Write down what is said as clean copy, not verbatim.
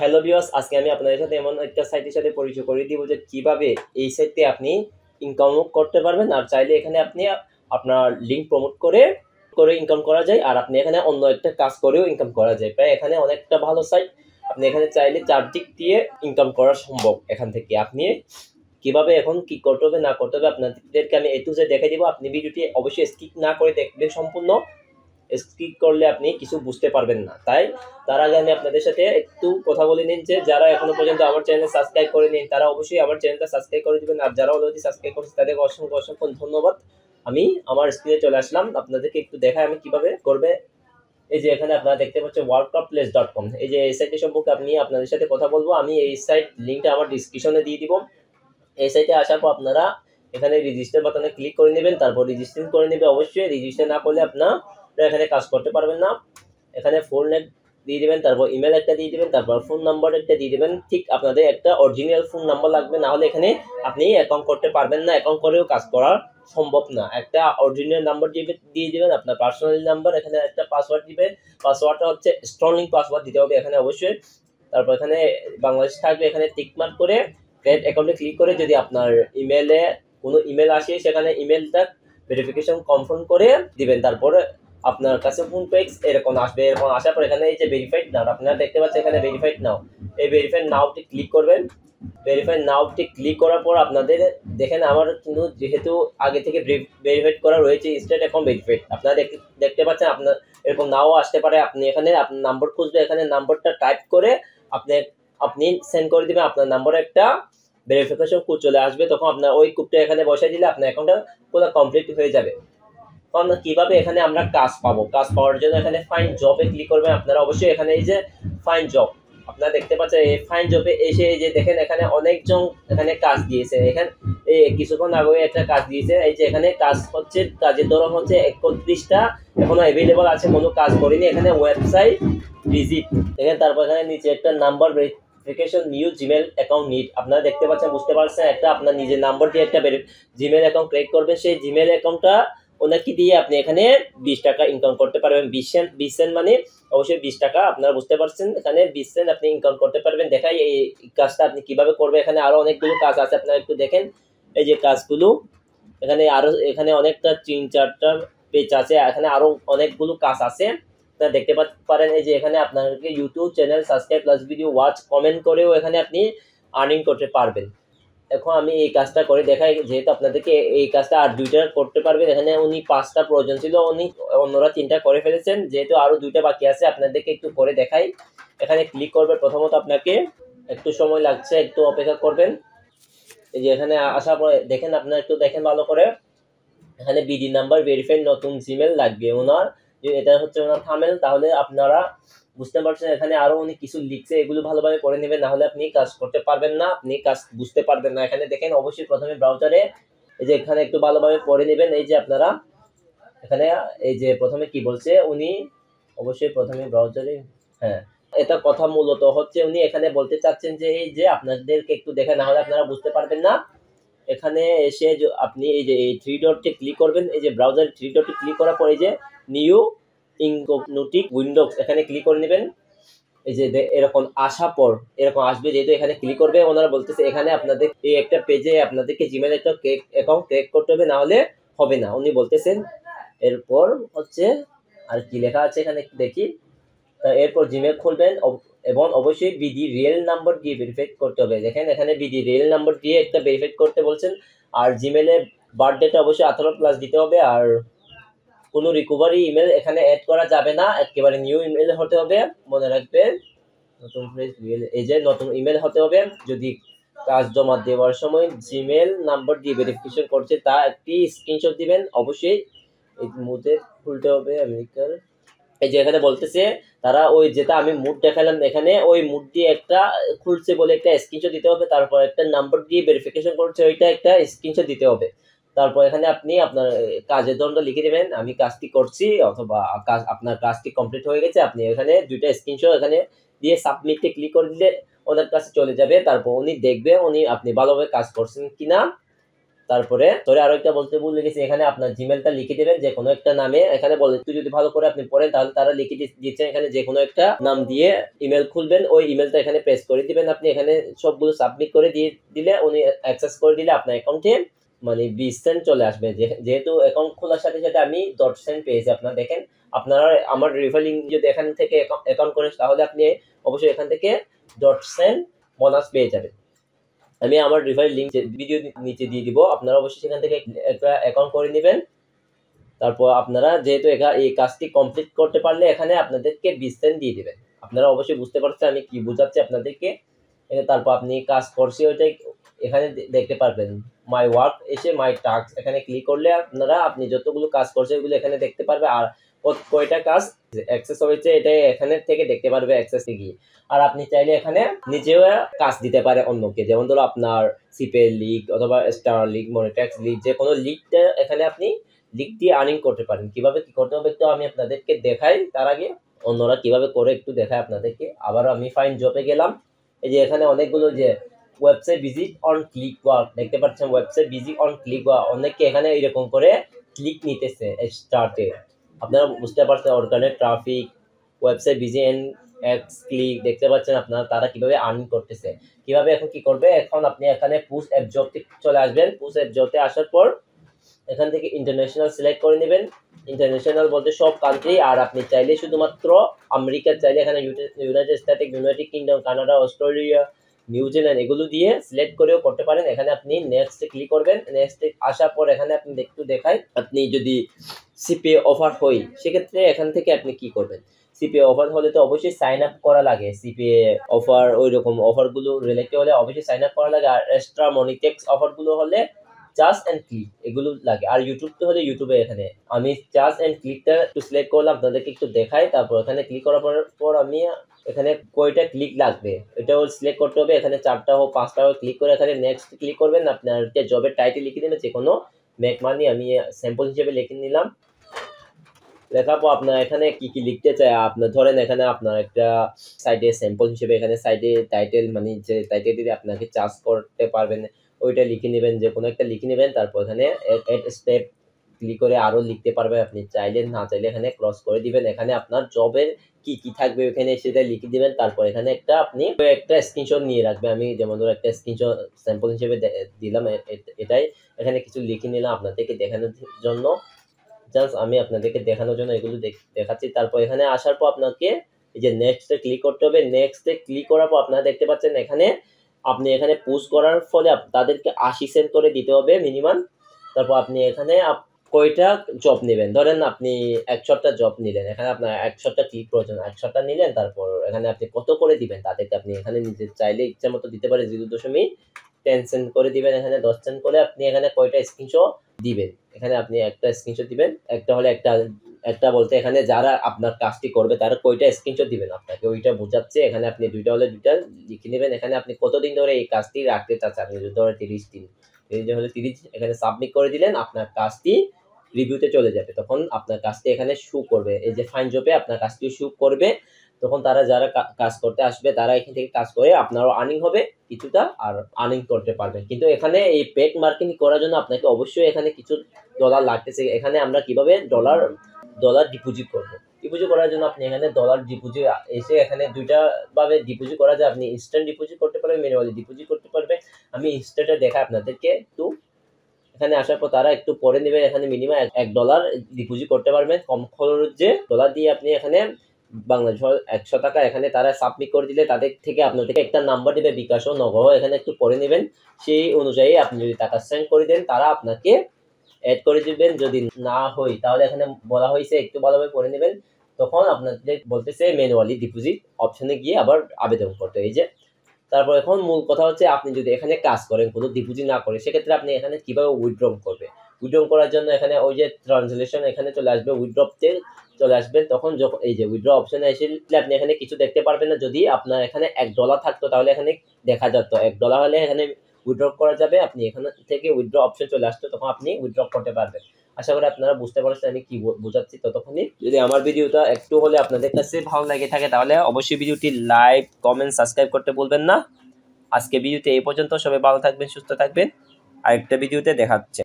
Hello viewers, আজকে আমি আপনাদের সাথে এমন একটা সাইটের সাথে পরিচয় করিয়ে দিব যে কিভাবে এই সাইটে আপনি ইনকাম করতে পারবেন। আর চাইলে এখানে আপনি আপনার লিঙ্ক প্রমোট করে ইনকাম করা যায়। আর আপনি এখানে অন্য একটা কাজ করেও ইনকাম করা যায়। প্রায় এখানে অনেকটা ভালো সাইট। আপনি এখানে চাইলে চারদিক দিয়ে ইনকাম করা সম্ভব। এখান থেকে আপনি কিভাবে এখন কি করতে হবে না করতে হবে আপনাদেরকে আমি এ টু জেড দেখাই দিব। আপনি ভিডিওটি অবশ্যই স্কিপ না করে দেখবেন সম্পূর্ণ। স্কিপ করলে আপনি কিছু বুঝতে পারবেন না। তাই তার আগে আমি আপনাদের সাথে একটু কথা বলে নিন যে যারা এখনো পর্যন্ত আমার চ্যানেল সাবস্ক্রাইব করে নিন তারা অবশ্যই আমার চ্যানেলটা সাবস্ক্রাইব করে দিবেন। আর যারা অলরেডি সাবস্ক্রাইব করেছে তাদেরকে অসংখ্য অসংখ্য ধন্যবাদ। আমি আমার স্ক্রিনে চলে আসলাম, আপনাদেরকে একটু দেখাই আমি কিভাবে করবে। এই যে এখানে আপনারা দেখতে পাচ্ছেন worldtopplace.com, এই যে এই সাইটটি সম্পর্কে আমি আপনাদের সাথে কথা বলবো। আমি এই সাইট লিঙ্কটা আমার ডিসক্রিপশনে দিয়ে দিব। এই সাইটে আসার পর আপনারা এখানে রেজিস্টার বাটনে ক্লিক করে নেবেন, তারপর রেজিস্ট্রেশন করে নেবে। অবশ্যই রেজিস্টার না করলে আপনারা এখানে কাজ করতে পারবেন না। এখানে ফুল নেম দিয়ে দেবেন, তারপর ইমেল একটা দিয়ে দেবেন, তারপর ফোন নাম্বার একটা দিয়ে দেবেন। ঠিক আপনাদের একটা অরিজিনাল ফোন নাম্বার লাগবে, না হলে এখানে আপনি অ্যাকাউন্ট করতে পারবেন না, অ্যাকাউন্ট করেও কাজ করা সম্ভব না। একটা অরিজিনাল নাম্বার দিয়ে দেবেন, আপনার পার্সোনাল নাম্বার। এখানে একটা পাসওয়ার্ড দিবেন, পাসওয়ার্ডটা হচ্ছে স্ট্রং পাসওয়ার্ড দিতে হবে এখানে অবশ্যই। তারপর এখানে বাংলাদেশ থাকবে, এখানে টিক মার্ক করে ক্রিয়েট অ্যাকাউন্টে ক্লিক করে যদি আপনার ইমেলে কোনো ইমেল আসে সেখানে ইমেলটা ভেরিফিকেশন কনফার্ম করে দিবেন। তারপরে আপনার কাছে ফোন পে এরকম আসবে। এরকম আসার পর এখানে এই যে ভেরিফাইড নাও আপনারা দেখতে পাচ্ছেন, এখানে ভেরিফাইড নাও, এই ভেরিফাইড নাওটি ক্লিক করবেন। ভেরিফাইড নাওটি ক্লিক করার পর আপনাদের দেখেন আমার কিন্তু যেহেতু আগে থেকে ভেরিফাইড করা রয়েছে স্টেট অ্যাকাউন্ট ভেরিফাইড, আপনারা দেখতে পাচ্ছেন। আপনার এরকম নাও আসতে পারে। আপনি এখানে আপনার নাম্বার খুঁজবে, এখানে নাম্বারটা টাইপ করে আপনি সেন্ড করে দিবেন। আপনার নাম্বারে একটা ভেরিফিকেশন কোড চলে আসবে, তখন আপনার ওই কোডটা এখানে বসাই দিলে আপনার অ্যাকাউন্টটা পুরো কমপ্লিট হয়ে যাবে। আমরা কিভাবে এখানে আমরা কাজ পাবো, কাজ পাওয়ার জন্য এখানে ফাইন্ড জবে ক্লিক করবেন আপনারা অবশ্যই। এখানে এই যে ফাইন্ড জব আপনারা দেখতে পাচ্ছেন, এই ফাইন্ড জবে এসে এই যে দেখেন এখানে অনেকজন এখানে কাজ দিয়েছে। এখানে এই কিছুক্ষণ আগে একটা কাজ দিয়েছে। এই যে এখানে কাজ হচ্ছে, কাজের ধরন হচ্ছে 31টা এখনো অ্যাভেলেবল আছে, কোনো কাজ করিনি। এখানে ওয়েবসাইট ভিজিট দেখেন, তারপর এখানে নিচে একটা number verification new Gmail account need, আপনারা দেখতে পাচ্ছেন বুঝতে পারছেন। একটা আপনার নিজের নাম্বার দিয়ে একটা জিমেল অ্যাকাউন্ট ক্রিয়েট করবেন। সেই জিমেল অ্যাকাউন্টটা ওনাকে দিয়ে আপনি এখানে 20 টাকা ইনকাম করতে পারবেন। 20 সেন্ট মানে অবশ্যই 20 টাকা, আপনারা বুঝতে পারছেন। এখানে 20 সেন্ট আপনি ইনকাম করতে পারবেন। দেখাই এই কাজটা আপনি কিভাবে করবেন। এখানে আরো অনেকগুলো কাজ আছে, আপনারা একটু দেখেন এই যে কাজগুলো। এখানে অনেকটা 3-4টা পেজ আছে, এখানে আরো অনেকগুলো কাজ আছে আপনারা দেখতে পারেন। এই যে এখানে আপনাকে YouTube channel subscribe plus video watch comment করেও এখানে আপনি আর্নিং করতে পারবেন। এখন আমি এই কাজটা করে দেখাই, যেহেতু আপনাদেরকে এই কাজটা আর 2টা করতে পারবেন। এখানে উনি 5টা প্রয়োজন ছিল, উনি অন্যরা 3টা করে ফেলেছেন, যেহেতু আরো 2টা বাকি আছে আপনাদেরকে একটু করে দেখাই। এখানে ক্লিক করবেন, প্রথমত আপনাকে একটু সময় লাগছে, একটু অপেক্ষা করবেন। এই যে এখানে আসার পরে দেখেন, আপনারা একটু দেখেন ভালো করে। এখানে বিডি নাম্বার ভেরিফাইড নতুন জিমেল লাগবে ওনার, যে এটা হচ্ছে ওনার থামেল। তাহলে আপনারা বুঝতে পারছেন এখানে আরো উনি কিছু লিখছে, এগুলো ভালোভাবে পড়ে নেবেন, না হলে আপনি কাজ করতে পারবেন না, আপনি কাজ বুঝতে পারবেন না। এখানে দেখেন অবশ্যই প্রথমে ব্রাউজারে এই যে এখানে একটু ভালোভাবে পড়ে নেবেন। এই যে আপনারা এখানে এই যে প্রথমে কি বলছে উনি, অবশ্যই প্রথমে ব্রাউজারে, হ্যাঁ এটা কথা মূলত হচ্ছে উনি এখানে বলতে চাচ্ছেন যে এই যে আপনাদেরকে একটু দেখে, না হলে আপনারা বুঝতে পারবেন না। এখানে এসে আপনি এই যে এই 3 ডটে ক্লিক করবেন। এই যে ব্রাউজার 3 ডটে ক্লিক করার পরে যে নিউ ইনকগনিটিভ উইন্ডোজ এখানে ক্লিক করে নেবেন। এই যে এরকম আসার পর এরকম আসবে, যেহেতু এখানে ক্লিক করবে ওনারা বলতেছে এখানে আপনাদের এই একটা পেজে আপনাদেরকে জিমেল একটা অ্যাকাউন্ট ক্রিয়েট করতে হবে, না হলে হবে না উনি বলতেছেন। এরপর হচ্ছে আর কি লেখা আছে এখানে দেখি। এরপর জিমেল খুলবেন এবং অবশ্যই বিডি রিয়েল নাম্বার দিয়ে ভেরিফাই করতে হবে। দেখেন এখানে বিডি রিয়েল নাম্বার দিয়ে একটা ভেরিফাই করতে বলছেন। আর জিমেলে বার্থডেটা অবশ্যই 18+ দিতে হবে। আর কোনো রিকভারি ইমেল এখানে অ্যাড করা যাবে না, একেবারে নিউ ইমেল হতে হবে, মনে রাখবেন। নতুন এই যে নতুন ইমেল হতে হবে। যদি কাজ জমা দেওয়ার সময় জিমেল নাম্বার দিয়ে ভেরিফিকেশন করছে তা একটি স্ক্রিনশট দিবেন অবশ্যই। এই মুহূর্তে খুলতে হবে আমেরিকার। এই যে এখানে বলতেছে তারা ওই যেটা আমি মুড দেখালাম এখানে ওই মুড দিয়ে একটা খুলছে বলে একটা স্ক্রিনশট দিতে হবে, তারপর একটা নাম্বার দিয়ে ভেরিফিকেশন করছে ওইটা একটা স্ক্রিনশট দিতে হবে। তারপর এখানে আপনি আপনার কাজের ধরনটা লিখে দেবেন, আমি কাজটি করছি, অথবা আপনার কাজটি কমপ্লিট হয়ে গেছে। আপনি এখানে 2টা স্ক্রিনশট এখানে দিয়ে সাবমিটে ক্লিক করে দিলে ওনার কাছে চলে যাবে। তারপর উনি দেখবে উনি আপনি ভালোভাবে কাজ করছেন কিনা। তারপরে আরো একটা বলতে ভুলে গেছি, এখানে আপনার জিমেলটা লিখে দেবেন যে কোনো একটা নামে। এখানে বলে একটু যদি ভালো করে আপনি পড়েন তাহলে তারা লিখে দিচ্ছেন এখানে যে কোনো একটা নাম দিয়ে ইমেল খুলবেন, ওই ইমেলটা এখানে প্রেস করে দিবেন আপনি। এখানে সবগুলো সাবমিট করে দিলে উনি অ্যাক্সেস করে দিলে আপনার অ্যাকাউন্টে মানে 20 সেন্ট চলে আসবে। যেহেতু অ্যাকাউন্ট খোলার সাথে সাথে আমি 10 সেন্ট পেয়েছি। আপনারা দেখেন, আপনারা আমার রেফার লিঙ্ক যদি এখান থেকে অ্যাকাউন্ট করেন তাহলে আপনি অবশ্যই এখান থেকে 10 সেন্ট বোনাস পেয়ে যাবেন। আমি আমার রেফার লিঙ্ক ভিডিও নিচে দিয়ে দিব, আপনারা অবশ্যই সেখান থেকে একটা অ্যাকাউন্ট করে নেবেন। তারপর আপনারা যেহেতু এই কাজটি কমপ্লিট করতে পারলে এখানে আপনাদেরকে 20 সেন্ট দিয়ে দেবেন। আপনারা অবশ্যই বুঝতে পারছেন আমি কি বোঝাচ্ছি আপনাদেরকে। তারপর আপনি কাজ করছি ওইটাই এখানে দেখতে পারবেন। মাই ওয়ার্ক এসে মাই টাস্ক এখানে ক্লিক করলে আপনি যতগুলো কাজ করছে ওইগুলো এখানে দেখতে পারবে, আর কয়টা কাজ অ্যাক্সেস হয়েছে এটাই এখানে থেকে দেখতে পারবে অ্যাক্সেসে গিয়ে। আর আপনি চাইলে এখানে নিজেও কাজ দিতে পারে অন্যকে, যেমন ধরো আপনার সিপে লিগ অথবা স্টার লিগ, মনিট্যাক্স লিগ, যে কোনো লিগটা এখানে আপনি লিগ দিয়ে আর্নিং করতে পারেন। কিভাবে কি করতে হবে তো আমি আপনাদেরকে দেখাই, তার আগে অন্যরা কিভাবে করে একটু দেখায় আপনাদেরকে। আবার আমি ফাইন জবে গেলাম, এই যে এখানে অনেকগুলো যে website visit on click work দেখতে পাচ্ছেন, website visit on click work অনেকে এখানে এরকম করে ক্লিক নিতেছে স্টার্টে। আপনারা বুঝতে পারছেন organic traffic, website visit and X click দেখতে পাচ্ছেন আপনারা তারা কিভাবে আর্ন করতেছে। কিভাবে এখন কি করবে, এখন আপনি এখানে পুশ অ্যাপ জবতে চলে আসবেন। পুশ অ্যাপ জবতে আসার পর এখান থেকে ইন্টারন্যাশনাল সিলেক্ট করে নেবেন। ইন্টারন্যাশনাল বলতে সব কান্ট্রি, আর আপনি চাইলে শুধুমাত্র আমেরিকা চাইলে এখানে United state, United kingdom, Canada, Australia, New Zealand এগুলো দিয়ে সিলেক্ট করেও করতে পারেন। এখানে আপনি নেক্সটে ক্লিক করবেন। নেক্সটে আসার পর এখানে আপনি একটু দেখায় আপনি যদি সিপিএ অফার হয় সেক্ষেত্রে এখান থেকে আপনি কি করবেন। সিপিএ অফার হলে তো অবশ্যই সাইন আপ করা লাগে। সিপিএ অফার ওই রকম অফারগুলো রিলেটেড হলে অবশ্যই সাইন আপ করা লাগে। আর এক্সট্রা মনিটেক্স অফারগুলো হলে জাস্ট এন্ড ক্লিক এগুলো লাগে। আর ইউটিউব তো হলে ইউটিউবে এখানে আমি জাস্ট এন্ড ক্লিকটা একটু সিলেক্ট করলাম, আপনাদেরকে একটু দেখাই। তারপর এখানে ক্লিক করার পর আমি এখানে কয়টা ক্লিক লাগবে এটাও সিলেক্ট করতে হবে। এখানে 4টা হোক 5টা হোক ক্লিক করে এখানে নেক্সট ক্লিক করবেন। আপনার জবের টাইটেল লিখে দেবেন যে কোনো মেক মানি, আমি স্যাম্পল হিসেবে লিখে নিলাম। লেখার পর আপনার এখানে কি কি লিখতে চাই, আপনার ধরেন এখানে আপনার একটা সাইডে স্যাম্পল হিসেবে এখানে সাইডে টাইটেল মানে যে টাইটেল দিয়ে আপনাকে চার্জ করতে পারবেন ওইটা লিখে নেবেন, যে কোনো একটা লিখে নেবেন। তারপর এখানে এড স্টেপ ক্লিক করে আরও লিখতে পারবেন আপনি, চাইলে না চাইলে এখানে ক্রস করে দিবেন। এখানে আপনার জবের কি কি থাকবে ওখানে সেটা লিখে দিবেন। তারপর এখানে আপনি একটা স্ক্রিনশট নিয়ে রাখবেন। আমি যেমন ধরো একটা স্ক্রিনশট স্যাম্পল হিসেবে দিলাম, এটাই এখানে কিছু লিখে নিলাম আপনাদেরকে দেখানোর জন্য। জাস্ট আমি আপনাদেরকে দেখানোর জন্য এগুলো দেখাচ্ছি। তারপর এখানে আসার পর আপনাকে এই যে নেক্সটে ক্লিক করতে হবে। নেক্সটে ক্লিক করার পর আপনারা দেখতে পাচ্ছেন এখানে আপনি এখানে পোস্ট করার ফলে তাদেরকে 80 সেন্ট করে দিতে হবে মিনিমাম। তারপর আপনি এখানে কয়টা জব নেবেন, ধরেন আপনি 100টা জব নিলেন, এখানে আপনার 100টা ক্লিক প্রয়োজন, 100টা নিলেন। তারপর এখানে আপনি কত করে দিবেন তাদেরকে আপনি এখানে নিজে চাইলে ইচ্ছা মতো দিতে পারেন 0.10 সেন্ট করে দিবেন। এখানে 10 সেন্ট করে আপনি এখানে কয়টা স্ক্রিনশট দিবেন, এখানে আপনি একটা স্ক্রিনশট দিবেন। একটা হলে একটা বলতে এখানে যারা আপনার কাজটি করবে তারা কয়টা স্ক্রিনশট দিবেন আপনাকে ওইটা বোঝাচ্ছে। এখানে আপনি 2টা হলে 2টা লিখে নেবেন। এখানে আপনি কতদিন ধরে এই কাজটি রাখতে চাচ্ছেন, আপনি ধরে 30 দিন, 30 দিন হলে 30 এখানে সাবমিট করে দিলেন, আপনার কাজটি রিভিউতে চলে যাবে। তখন আপনার কাজটি এখানে শো করবে, এই যে ফাইন জবে আপনার কাজটি শো করবে। তখন তারা যারা কাজ করতে আসবে তারা এখান থেকে কাজ করে আপনারও আর্নিং হবে কিছুটা, আর আর্নিং করতে পারবেন। কিন্তু এখানে এই পেড মার্কেটিং করার জন্য আপনাকে অবশ্যই এখানে কিছু ডলার লাগতেছে। এখানে আমরা কিভাবে ডলার ডিপোজিট করব, ডিপোজিট করার জন্য আপনি এখানে ডলার ডিপোজিট এসে এখানে 2টা ভাবে ডিপোজিট করা যায়। আপনি ইনস্ট্যান্ট ডিপোজিট করতে পারবেন, ম্যানুয়ালি ডিপোজিট করতে পারবেন। আমি ইনস্ট্যান্টে দেখা আপনাদেরকে একটু। এখানে আসার পর তারা একটু পরে নেবে। এখানে মিনিমাম $1 ডিপোজিট করতে পারবেন কম খরচে। ডলার দিয়ে আপনি এখানে বাংলাদেশ 100 টাকা এখানে তারা সাবমিট করে দিলে তাদের থেকে আপনাদেরকে একটা নাম্বার দেবে, বিকাশ ও নগদ, এখানে একটু পরে নেবেন। সেই অনুযায়ী আপনি যদি টাকা সেন্ড করে দেন তারা আপনাকে অ্যাড করে দিবেন। যদি না হয় তাহলে এখানে বলা হয়েছে একটু ভালোভাবে পড়ে নেবেন। তখন আপনাদের বলতেছে ম্যানুয়ালি ডিপোজিট অপশনে গিয়ে আবার আবেদন করতে। এই যে তারপর এখন মূল কথা হচ্ছে আপনি যদি এখানে কাজ করেন কোনো ডিপোজিট না করে সেক্ষেত্রে আপনি এখানে কিভাবে উইথড্র করবে। উইথড্র করার জন্য এখানে ওই যে ট্রান্সলেশন এখানে চলে আসবে, উইথড্রতে চলে আসবেন। তখন যখন এই যে উইথড্র অপশনে এসে আপনি এখানে কিছু দেখতে পারবেন না। যদি আপনার এখানে $1 থাকতো তাহলে এখানে দেখা যেত, $1 হলে এখানে উইথড্র করা যাবে। আপনি এখানে থেকে উইথড্র অপশন চলে আসতো, তখন আপনি উইথড্র করতে পারবেন। আশা করি আপনারা বুঝতে পারছেন আমি কি বোঝাচ্ছি। ততক্ষণই যদি আমার ভিডিওটা একটু হলে আপনাদের কাছে ভালো লাগে থাকে তাহলে অবশ্যই ভিডিওটি লাইক, কমেন্ট, সাবস্ক্রাইব করতে ভুলবেন না। আজকে ভিডিওতে এই পর্যন্ত। সবাই ভালো থাকবেন, সুস্থ থাকবেন। আরেকটা ভিডিওতে দেখাচ্ছে।